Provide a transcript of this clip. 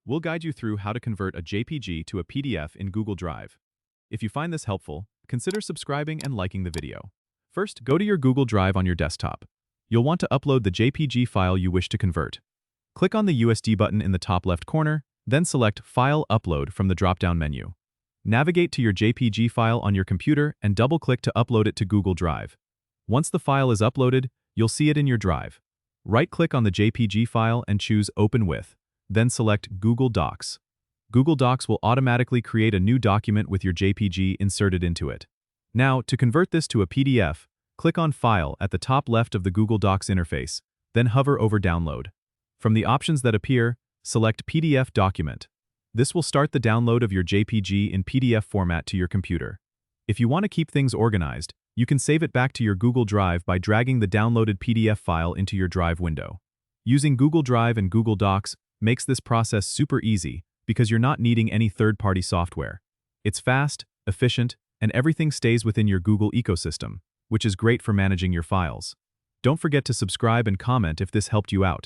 we'll guide you through how to convert a JPG to a PDF in Google Drive. If you find this helpful, consider subscribing and liking the video. First, go to your Google Drive on your desktop. You'll want to upload the JPG file you wish to convert. Click on the USD button in the top left corner, then select File Upload from the drop-down menu. Navigate to your JPG file on your computer and double-click to upload it to Google Drive. Once the file is uploaded, you'll see it in your drive. Right-click on the JPG file and choose Open With, then select Google Docs. Google Docs will automatically create a new document with your JPG inserted into it. Now, to convert this to a PDF, click on File at the top left of the Google Docs interface, then hover over Download. From the options that appear, select PDF Document. This will start the download of your JPG in PDF format to your computer. If you want to keep things organized, you can save it back to your Google Drive by dragging the downloaded PDF file into your Drive window. Using Google Drive and Google Docs makes this process super easy because you're not needing any third-party software. It's fast, efficient, and everything stays within your Google ecosystem, which is great for managing your files. Don't forget to subscribe and comment if this helped you out.